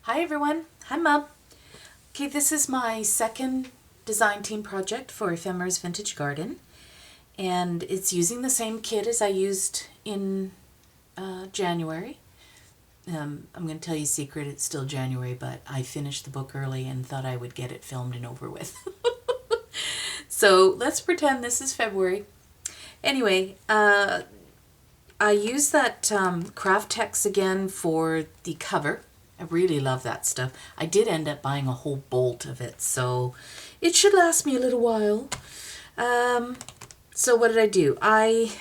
Hi everyone, I'm Mab. Okay, this is my second design team project for Ephemera's Vintage Garden, and it's using the same kit as I used in January. I'm going to tell you a secret, it's still January, but I finished the book early and thought I would get it filmed and over with. So let's pretend this is February. Anyway, I used that craft text again for the cover. I really love that stuff. I did end up buying a whole bolt of it, so it should last me a little while. So what did I do? I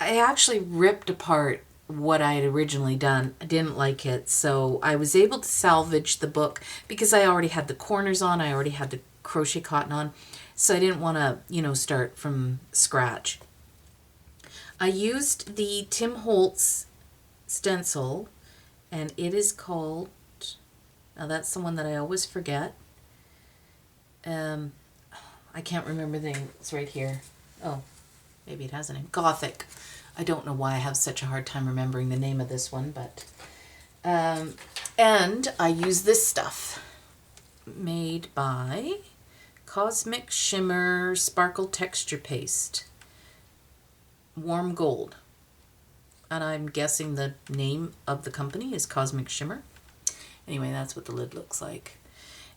actually ripped apart what I had originally done. I didn't like it, so I was able to salvage the book because I already had the corners on, I already had the crochet cotton on, so I didn't want to, start from scratch. I used the Tim Holtz stencil, and it is called, now that's the one that I always forget. I can't remember the name. It's right here. Oh, maybe it has a name. Gothic. I don't know why I have such a hard time remembering the name of this one, but and I use this stuff made by Cosmic Shimmer Sparkle Texture Paste, Warm Gold. And I'm guessing the name of the company is Cosmic Shimmer. Anyway, that's what the lid looks like.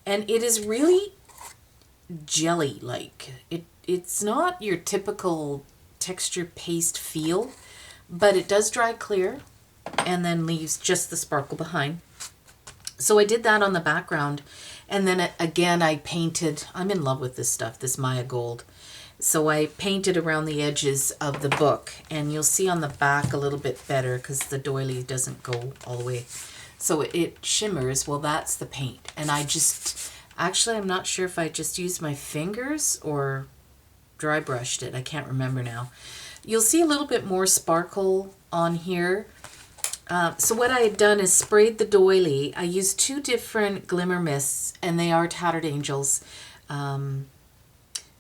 And it is really jelly-like. It's not your typical texture paste feel, but it does dry clear and then leaves just the sparkle behind. So I did that on the background, and then again I painted, I'm in love with this stuff, this Maya Gold. So I painted around the edges of the book, and you'll see on the back a little bit better because the doily doesn't go all the way. So it shimmers. Well, that's the paint. And actually I'm not sure if I just used my fingers or dry brushed it. I can't remember now. You'll see a little bit more sparkle on here. So what I had done is sprayed the doily. I used two different glimmer mists, and they are Tattered Angels.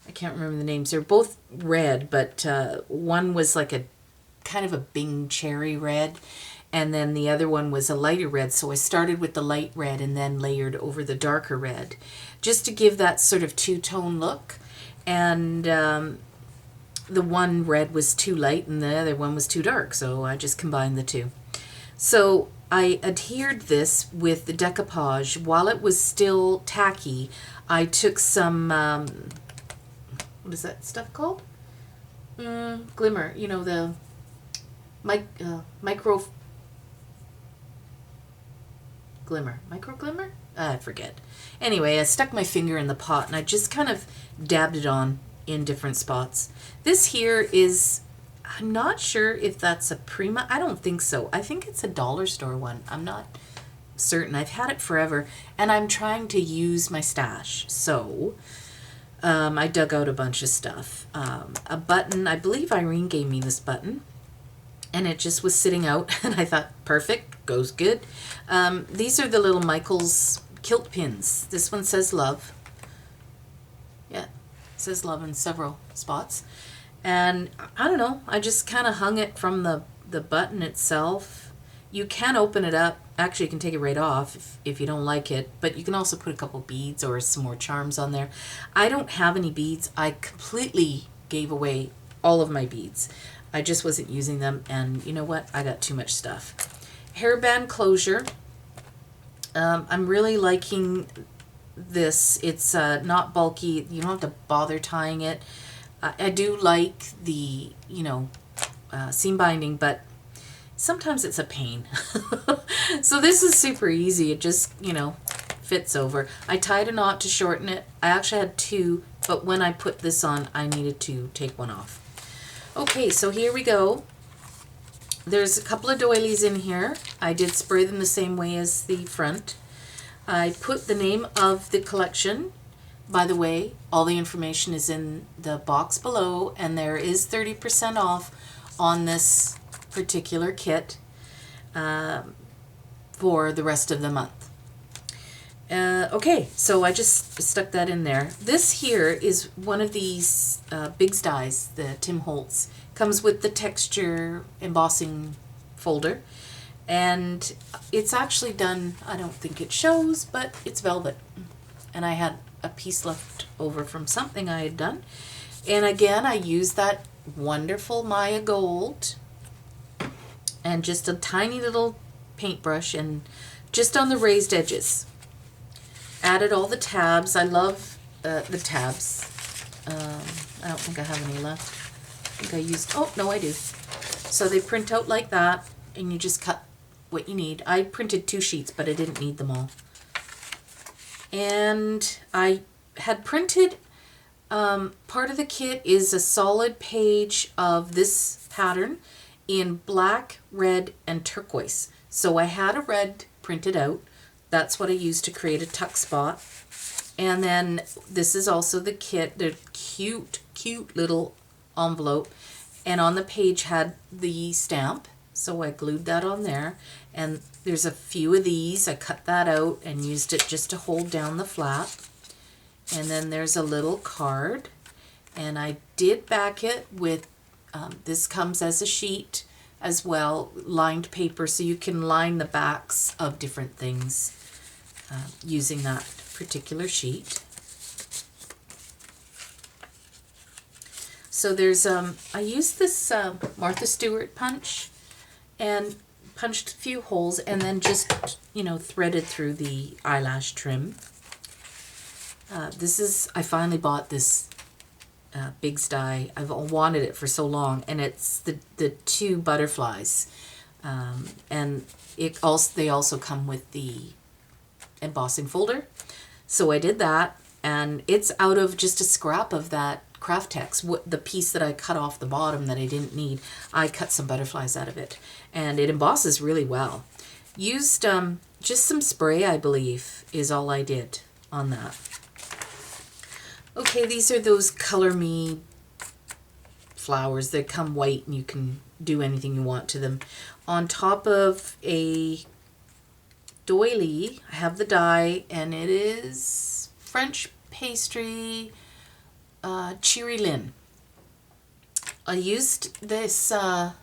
I can't remember the names. They're both red, but one was like a kind of a Bing cherry red, and then the other one was a lighter red. So I started with the light red and then layered over the darker red, just to give that sort of two-tone look. And the one red was too light and the other one was too dark, so I just combined the two. So I adhered this with the decoupage. While it was still tacky, I took some... what is that stuff called? Glimmer. You know, the micro glimmer. Micro glimmer? I forget. Anyway, I stuck my finger in the pot and I just kind of dabbed it on in different spots. This here is, I'm not sure if that's a Prima. I don't think so. I think it's a dollar store one. I'm not certain. I've had it forever, and I'm trying to use my stash. So... I dug out a bunch of stuff. A button, I believe Irene gave me this button, and it just was sitting out, and I thought, perfect, goes good. These are the little Michael's kilt pins. This one says love. Yeah, it says love in several spots. And I don't know, I just kind of hung it from the button itself. You can open it up. Actually, you can take it right off if you don't like it, but you can also put a couple beads or some more charms on there. I don't have any beads. I completely gave away all of my beads. I just wasn't using them, and you know what? I got too much stuff. Hairband closure. I'm really liking this. It's not bulky. You don't have to bother tying it. I do like the, seam binding, but sometimes it's a pain. So this is super easy. It just, fits over. I tied a knot to shorten it. I actually had two, but when I put this on, I needed to take one off. Okay, so here we go. There's a couple of doilies in here. I did spray them the same way as the front. I put the name of the collection. By the way, all the information is in the box below, and there is 30% off on this particular kit for the rest of the month. Okay, so I just stuck that in there. This here is one of these Biggs dies, the Tim Holtz. Comes with the texture embossing folder. And it's actually done, I don't think it shows, but it's velvet. And I had a piece left over from something I had done. And again, I used that wonderful Maya Gold and just a tiny little paintbrush and just on the raised edges. Added all the tabs. I love the tabs. I don't think I have any left. I think I used, oh, no, I do. So they print out like that, and you just cut what you need. I printed 2 sheets, but I didn't need them all. And I had printed, part of the kit is a solid page of this pattern in black, red, and turquoise. So I had a red printed out. That's what I used to create a tuck spot. And then this is also the kit, the cute, cute little envelope. And on the page had the stamp. So I glued that on there. And there's a few of these. I cut that out and used it just to hold down the flap. And then there's a little card. And I did back it with, this comes as a sheet as well, lined paper. So you can line the backs of different things using that particular sheet. So there's, I used this Martha Stewart punch and punched a few holes and then just, you know, threaded through the eyelash trim. This is, I finally bought this Big Sty. I've wanted it for so long, and it's the 2 butterflies. And it also, they also come with the embossing folder. So I did that, and it's out of just a scrap of that Craft Tex, the piece that I cut off the bottom that I didn't need. I cut some butterflies out of it, and it embosses really well. Used just some spray, I believe, is all I did on that. Okay, these are those Color Me flowers that come white and you can do anything you want to them. On top of a doily, I have the die, and it is French pastry Cheery Lin. I used this, what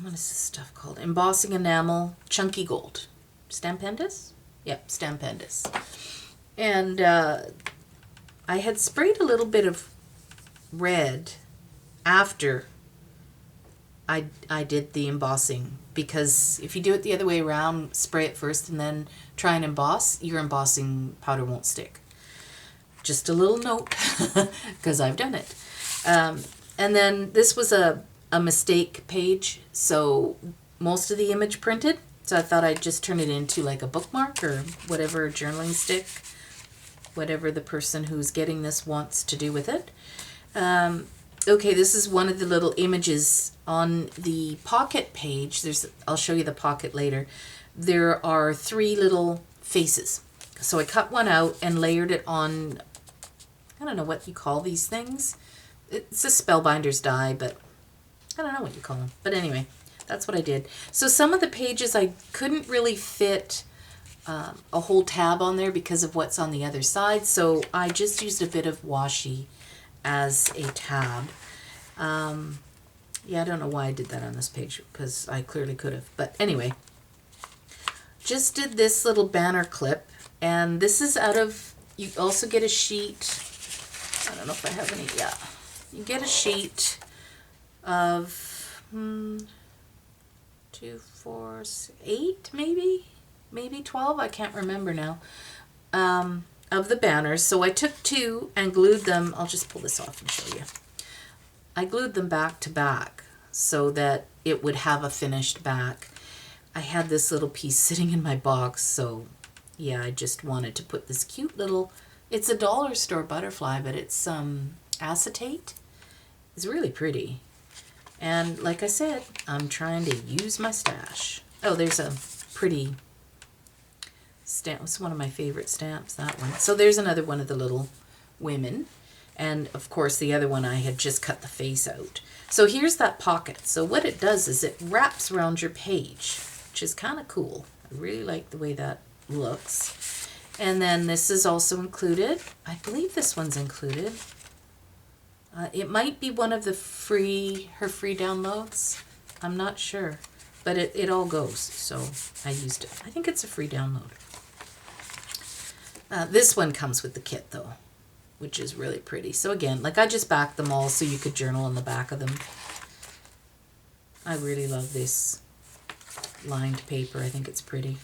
is this stuff called? Embossing enamel, chunky gold. Stampendous? Yep, Stampendous. And I had sprayed a little bit of red after I did the embossing, because if you do it the other way around, spray it first and then try and emboss, your embossing powder won't stick. Just a little note, because I've done it. And then this was a mistake page, so most of the image printed, so I thought I'd just turn it into like a bookmark or whatever, journaling stick, whatever the person who's getting this wants to do with it. Okay, this is one of the little images on the pocket page. I'll show you the pocket later. There are 3 little faces. So I cut one out and layered it on, I don't know what you call these things. It's a spellbinder's die, but I don't know what you call them. But anyway, that's what I did. So some of the pages I couldn't really fit a whole tab on there because of what's on the other side. So I just used a bit of washi as a tab. Yeah, I don't know why I did that on this page, because I clearly could have. But anyway, just did this little banner clip, and this is out of, you also get a sheet, I don't know if I have any, yeah. You get a sheet of 2, 4, 8 maybe 12, I can't remember now, of the banners. So I took 2 and glued them. I'll just pull this off and show you. I glued them back to back so that it would have a finished back. I had this little piece sitting in my box, so yeah, I just wanted to put this cute little, it's a dollar store butterfly, but it's acetate. It's really pretty. And like I said, I'm trying to use my stash. Oh, there's a pretty stamp. It's one of my favorite stamps, that one. So there's another one of the little women. And of course the other one I had just cut the face out. So here's that pocket. So what it does is it wraps around your page, which is kind of cool. I really like the way that looks. And then this is also included. I believe this one's included. It might be one of the her free downloads. I'm not sure. but it all goes, so I used it. I think it's a free download. This one comes with the kit though, which is really pretty. So again, like I just backed them all so you could journal on the back of them. I really love this lined paper. I think it's pretty.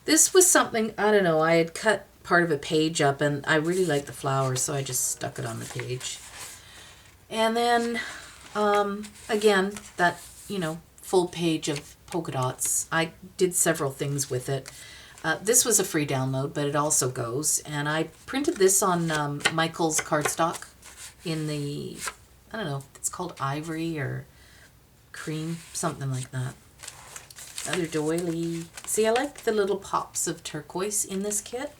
This was something, I don't know, I had cut part of a page up and I really like the flowers, so I just stuck it on the page. And then, again, that, you know, full page of polka dots. I did several things with it. This was a free download, but it also goes. And I printed this on Michael's cardstock in the, I don't know, it's called ivory or cream, something like that. Another doily. See, I like the little pops of turquoise in this kit.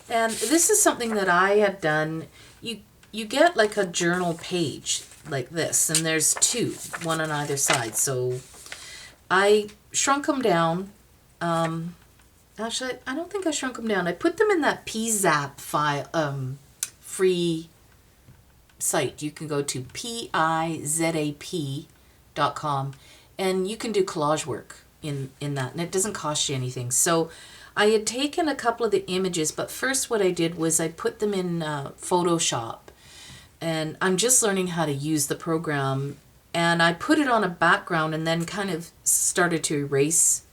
And this is something that I had done. You get like a journal page like this, and there's two, one on either side. So I shrunk them down. Actually, I don't think I shrunk them down. I put them in that PZAP file, free site. You can go to PIZAP.com, and you can do collage work in that, and it doesn't cost you anything. So I had taken a couple of the images, but first what I did was I put them in Photoshop, and I'm just learning how to use the program, and I put it on a background and then kind of started to erase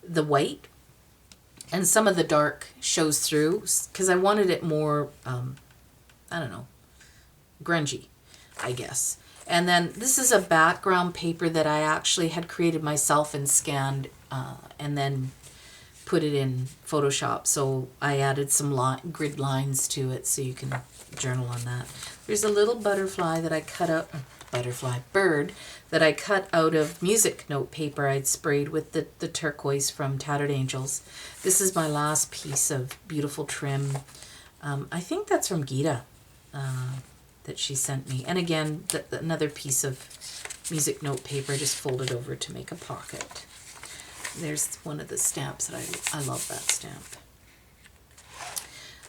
the white, and some of the dark shows through because I wanted it more, I don't know, grungy, I guess. And then this is a background paper that I actually had created myself and scanned and then put it in Photoshop. So I added some grid lines to it so you can journal on that. There's a little butterfly that I cut out, bird that I cut out of music note paper I'd sprayed with the turquoise from Tattered Angels. This is my last piece of beautiful trim. I think that's from Gita. That she sent me. And again, another piece of music note paper just folded over to make a pocket. There's one of the stamps that I love that stamp.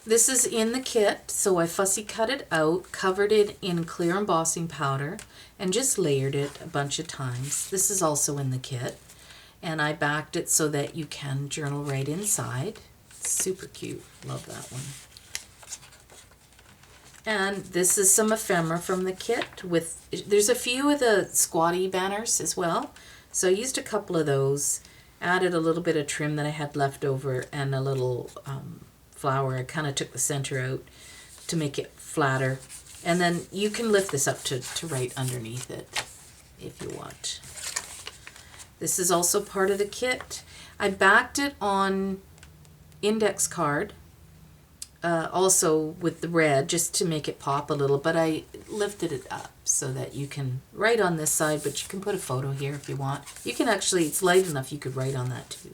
This is in the kit, so I fussy cut it out, covered it in clear embossing powder, and just layered it a bunch of times. This is also in the kit, and I backed it so that you can journal right inside. Super cute. Love that one. And this is some ephemera from the kit. There's a few of the squatty banners as well. So I used a couple of those, added a little bit of trim that I had left over, and a little flower. I kind of took the center out to make it flatter. And then you can lift this up to write underneath it if you want. This is also part of the kit. I backed it on index card. Also with the red, just to make it pop a little, but I lifted it up so that you can write on this side, but you can put a photo here if you want. You can actually, it's light enough, you could write on that too.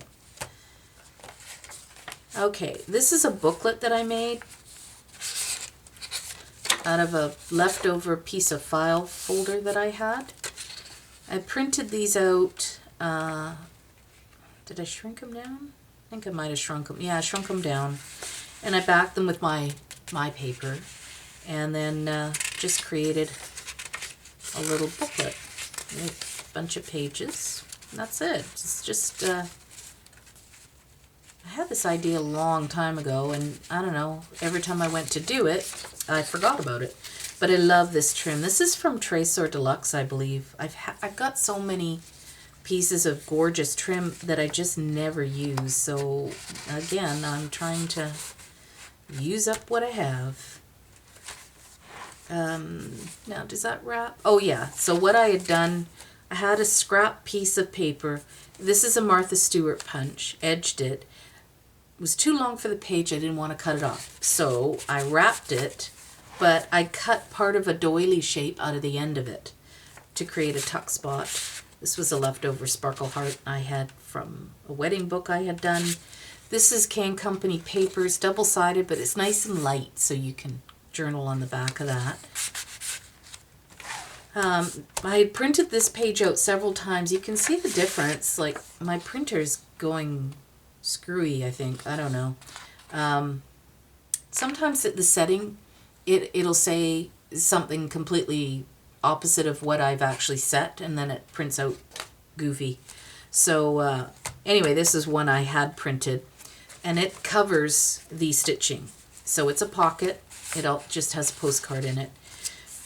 Okay, this is a booklet that I made out of a leftover piece of file folder that I had. I printed these out. Did I shrink them down? I think I might have shrunk them. Yeah, I shrunk them down. And I backed them with my paper, and then just created a little booklet with a bunch of pages. And that's it. It's just, I had this idea a long time ago, and I don't know, every time I went to do it, I forgot about it. But I love this trim. This is from Tresor Deluxe, I believe. I've got so many pieces of gorgeous trim that I just never use. So again, I'm trying to use up what I have. Now, does that wrap? Oh yeah, so what I had done, I had a scrap piece of paper. This is a Martha Stewart punch, edged it. It was too long for the page, I didn't want to cut it off. So I wrapped it, but I cut part of a doily shape out of the end of it to create a tuck spot. This was a leftover sparkle heart I had from a wedding book I had done. This is Can Company papers, double-sided, but it's nice and light, so you can journal on the back of that. I had printed this page out several times. You can see the difference. Like, my printer's going screwy, I think. I don't know. Sometimes at the setting, it'll say something completely opposite of what I've actually set, and then it prints out goofy. So anyway, this is one I had printed, and it covers the stitching. So it's a pocket. It all just has a postcard in it.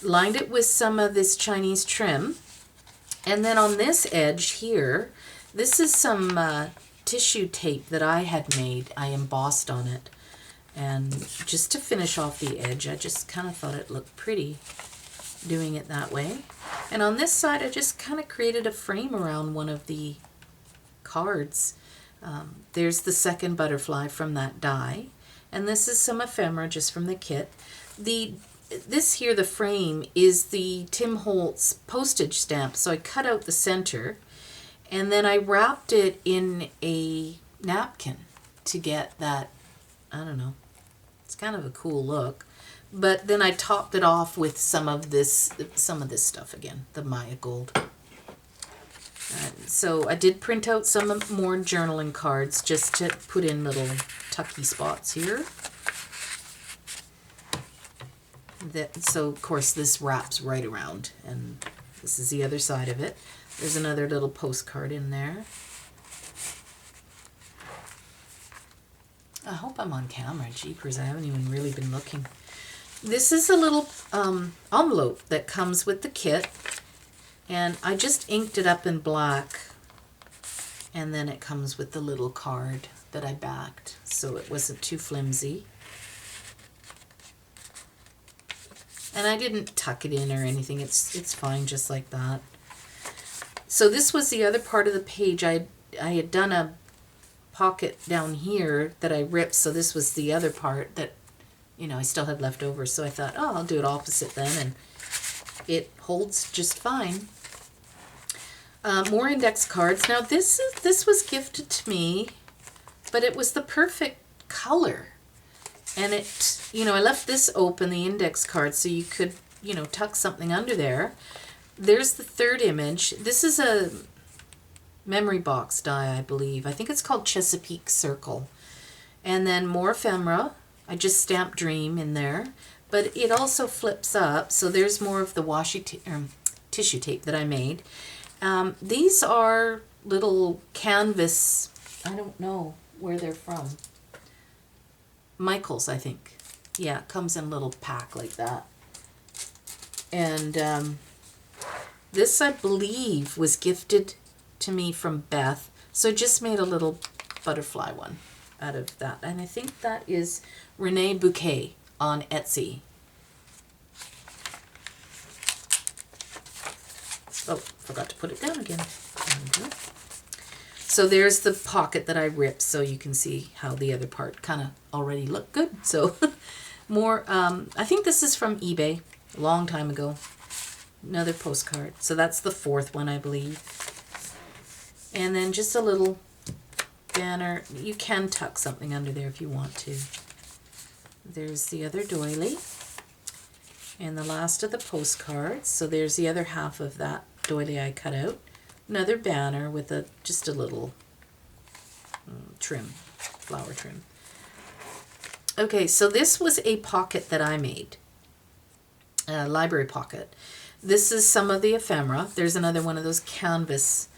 Lined it with some of this Chinese trim. And then on this edge here, this is some tissue tape that I had made. I embossed on it. And just to finish off the edge, I just kind of thought it looked pretty doing it that way. And on this side, I just kind of created a frame around one of the cards. There's the second butterfly from that die. And this is some ephemera just from the kit. This here, the frame, is the Tim Holtz postage stamp. So I cut out the center, and then I wrapped it in a napkin to get that, I don't know, it's kind of a cool look. But then I topped it off with some of this stuff again, the Maya Gold. So I did print out some more journaling cards just to put in little tucky spots here. So of course this wraps right around, and this is the other side of it. There's another little postcard in there. I hope I'm on camera. Jeepers, I haven't even really been looking. This is a little envelope that comes with the kit, and I just inked it up in black, and then it comes with the little card that I backed, so it wasn't too flimsy. And I didn't tuck it in or anything. It's fine just like that. So this was the other part of the page. I had done a pocket down here that I ripped, so this was the other part that, you know, I still had left over. So I thought, oh, I'll do it opposite then, and it holds just fine. More index cards. Now this was gifted to me, but it was the perfect color. And it, you know, I left this open, the index card, so you could, you know, tuck something under there. There's the third image. This is a memory box die, I believe. I think it's called Chesapeake Circle. And then more ephemera. I just stamped Dream in there. But it also flips up, so there's more of the washi tissue tape that I made. These are little canvas, I don't know where they're from. Michael's, I think. Yeah, it comes in a little pack like that. And this, I believe, was gifted to me from Beth. So I just made a little butterfly one out of that. And I think that is Renee Bouquet on Etsy. Oh, forgot to put it down again. So there's the pocket that I ripped, so you can see how the other part kind of already looked good. So more, I think this is from eBay a long time ago. Another postcard. So that's the fourth one, I believe. And then just a little banner. You can tuck something under there if you want to. There's the other doily. And the last of the postcards. So there's the other half of that doily I cut out. Another banner with just a little trim, flower trim. Okay, so this was a pocket that I made, a library pocket. This is some of the ephemera. There's another one of those canvas.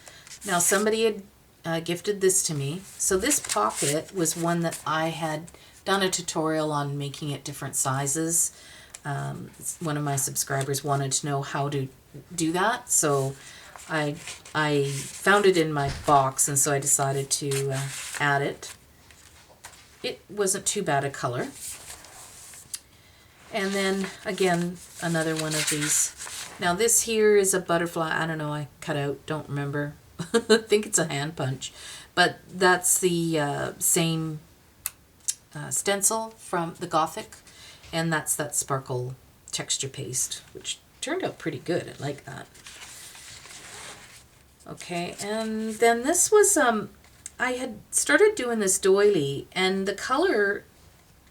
Now somebody had gifted this to me. So this pocket was one that I had done a tutorial on making it different sizes. One of my subscribers wanted to know how to do that, so I found it in my box, and so I decided to add it. It wasn't too bad a color. And then again, another one of these. Now this here is a butterfly. I don't know, I cut out, don't remember. I think it's a hand punch. But that's the same stencil from the Gothic, and that's that sparkle texture paste, which turned out pretty good. I like that. Okay, and then this was, I had started doing this doily, and the color,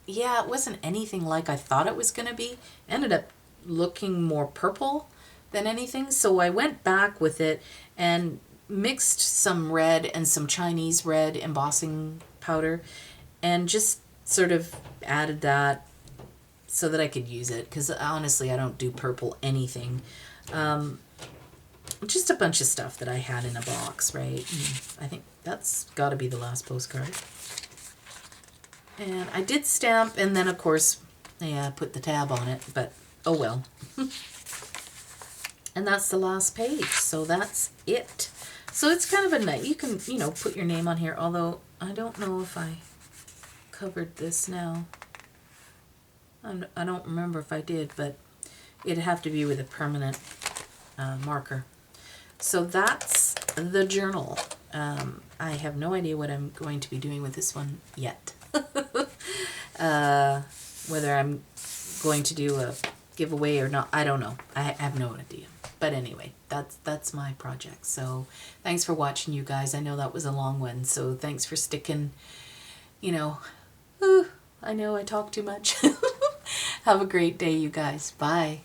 yeah, it wasn't anything like I thought it was going to be. Ended up looking more purple than anything, so I went back with it and mixed some red and some Chinese red embossing powder, and just sort of added that so that I could use it, because honestly I don't do purple anything. Just a bunch of stuff that I had in a box, right? And I think that's got to be the last postcard. And I did stamp, and then, of course, yeah, I put the tab on it, but oh well. And that's the last page, so that's it. So it's kind of a nice, you can, you know, put your name on here, although I don't know if I covered this now. I don't remember if I did, but it'd have to be with a permanent marker. So that's the journal. I have no idea what I'm going to be doing with this one yet. Whether I'm going to do a giveaway or not, I don't know. I have no idea. But anyway, that's my project. So thanks for watching, you guys. I know that was a long one, so thanks for sticking. You know, I know I talk too much. Have a great day, you guys. Bye.